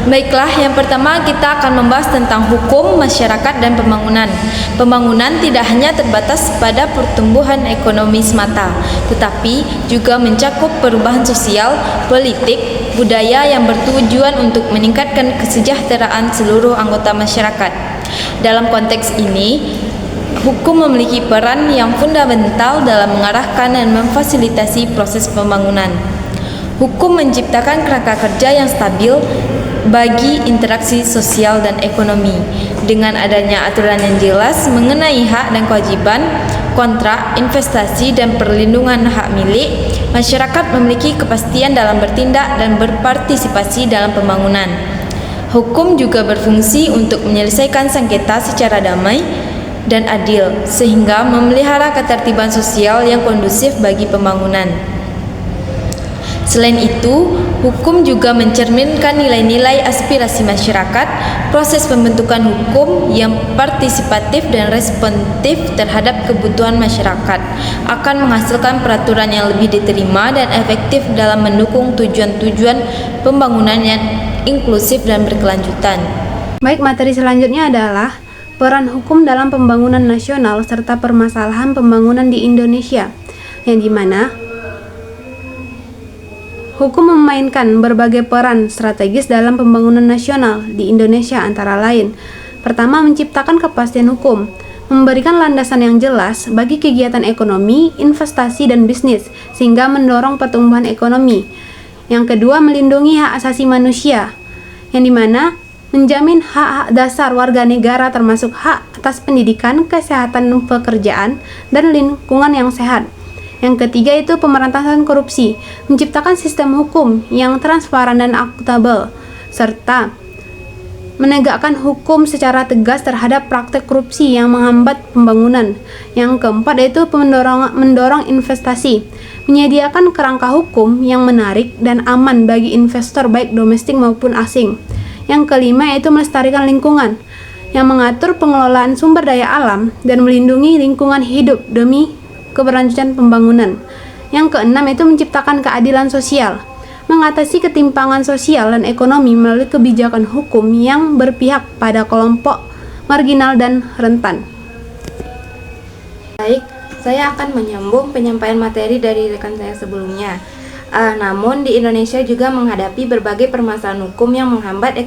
Baiklah, yang pertama kita akan membahas tentang hukum, masyarakat, dan pembangunan. Pembangunan tidak hanya terbatas pada pertumbuhan ekonomi semata, tetapi juga mencakup perubahan sosial, politik, budaya yang bertujuan untuk meningkatkan kesejahteraan seluruh anggota masyarakat. Dalam konteks ini, hukum memiliki peran yang fundamental dalam mengarahkan dan memfasilitasi proses pembangunan. Hukum menciptakan kerangka kerja yang stabil bagi interaksi sosial dan ekonomi. Dengan adanya aturan yang jelas mengenai hak dan kewajiban, kontrak, investasi, dan perlindungan hak milik, masyarakat memiliki kepastian dalam bertindak dan berpartisipasi dalam pembangunan. Hukum juga berfungsi untuk menyelesaikan sengketa secara damai dan adil, sehingga memelihara ketertiban sosial yang kondusif bagi pembangunan. Selain itu, hukum juga mencerminkan nilai-nilai aspirasi masyarakat. Proses pembentukan hukum yang partisipatif dan responsif terhadap kebutuhan masyarakat akan menghasilkan peraturan yang lebih diterima dan efektif dalam mendukung tujuan-tujuan pembangunan yang inklusif dan berkelanjutan. Baik, materi selanjutnya adalah peran hukum dalam pembangunan nasional serta permasalahan pembangunan di Indonesia, yang dimana hukum memainkan berbagai peran strategis dalam pembangunan nasional di Indonesia, antara lain: pertama, menciptakan kepastian hukum, memberikan landasan yang jelas bagi kegiatan ekonomi, investasi, dan bisnis, sehingga mendorong pertumbuhan ekonomi. Yang kedua, melindungi hak asasi manusia, yang dimana menjamin hak-hak dasar warga negara termasuk hak atas pendidikan, kesehatan pekerjaan, dan lingkungan yang sehat. Yang ketiga itu pemberantasan korupsi, menciptakan sistem hukum yang transparan dan akuntabel, serta menegakkan hukum secara tegas terhadap praktek korupsi yang menghambat pembangunan. Yang keempat yaitu mendorong investasi, menyediakan kerangka hukum yang menarik dan aman bagi investor baik domestik maupun asing. Yang kelima yaitu melestarikan lingkungan, yang mengatur pengelolaan sumber daya alam dan melindungi lingkungan hidup demi keberlanjutan pembangunan. Yang keenam itu menciptakan keadilan sosial, mengatasi ketimpangan sosial dan ekonomi melalui kebijakan hukum yang berpihak pada kelompok marginal dan rentan. Baik, saya akan menyambung penyampaian materi dari rekan saya sebelumnya. Namun di Indonesia juga menghadapi berbagai permasalahan hukum yang menghambat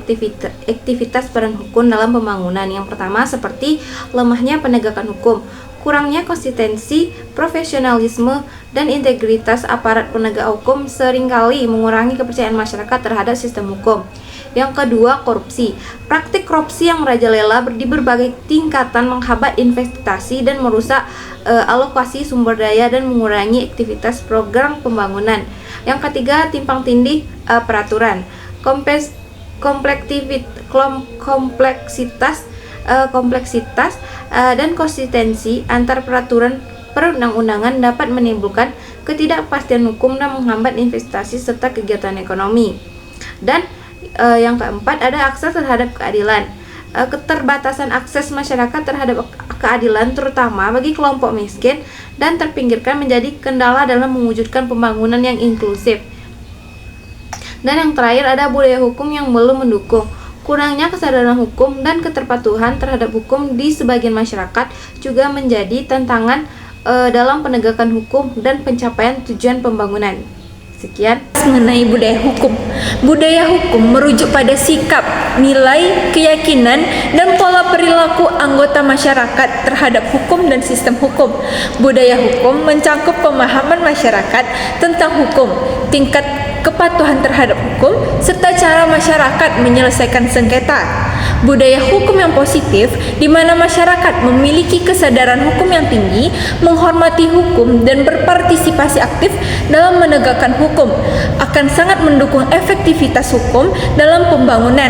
aktivitas peran hukum dalam pembangunan. Yang pertama seperti lemahnya penegakan hukum, kurangnya konsistensi, profesionalisme, dan integritas aparat penegak hukum seringkali mengurangi kepercayaan masyarakat terhadap sistem hukum. Yang kedua, korupsi. Praktik korupsi yang merajalela di berbagai tingkatan menghambat investasi dan merusak alokasi sumber daya dan mengurangi aktivitas program pembangunan. Yang ketiga, timpang tindih peraturan. Kompleksitas dan konsistensi antar peraturan perundang-undangan dapat menimbulkan ketidakpastian hukum dan menghambat investasi serta kegiatan ekonomi. Dan yang keempat ada akses terhadap keadilan. Keterbatasan akses masyarakat terhadap keadilan terutama bagi kelompok miskin dan terpinggirkan menjadi kendala dalam mewujudkan pembangunan yang inklusif. Dan yang terakhir ada budaya hukum yang belum mendukung. Kurangnya kesadaran hukum dan keterpatuhan terhadap hukum di sebagian masyarakat juga menjadi tantangan dalam penegakan hukum dan pencapaian tujuan pembangunan. Sekian mengenai budaya hukum. Budaya hukum merujuk pada sikap, nilai, keyakinan, dan pola perilaku anggota masyarakat terhadap hukum dan sistem hukum. Budaya hukum mencakup pemahaman masyarakat tentang hukum, tingkat kepatuhan terhadap hukum, serta cara masyarakat menyelesaikan sengketa. Budaya hukum yang positif, di mana masyarakat memiliki kesadaran hukum yang tinggi, menghormati hukum, dan berpartisipasi aktif dalam menegakkan hukum, akan sangat mendukung efektivitas hukum dalam pembangunan.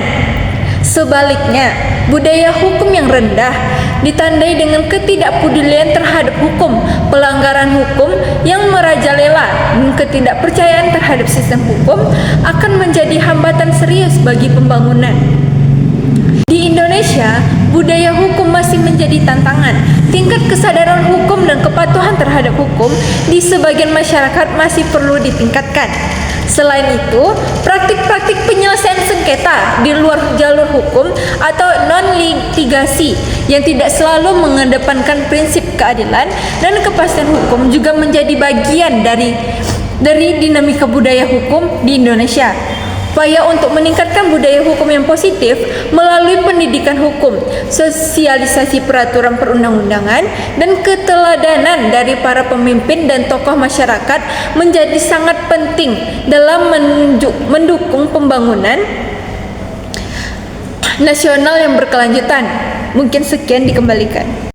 Sebaliknya, budaya hukum yang rendah ditandai dengan ketidakpedulian terhadap hukum, pelanggaran hukum yang merajalela, dan ketidakpercayaan terhadap sistem hukum akan menjadi hambatan serius bagi pembangunan. Di Indonesia, budaya hukum masih menjadi tantangan. Tingkat kesadaran hukum dan kepatuhan terhadap hukum di sebagian masyarakat masih perlu ditingkatkan. Selain itu, praktik-praktik penyelesaian sengketa di luar jalur hukum atau non-litigasi yang tidak selalu mengedepankan prinsip keadilan dan kepastian hukum juga menjadi bagian dari dinamika budaya hukum di Indonesia. Upaya untuk meningkatkan budaya hukum yang positif melalui pendidikan hukum, sosialisasi peraturan perundang-undangan, dan keteladanan dari para pemimpin dan tokoh masyarakat menjadi sangat penting dalam mendukung pembangunan nasional yang berkelanjutan. Mungkin sekian, dikembalikan.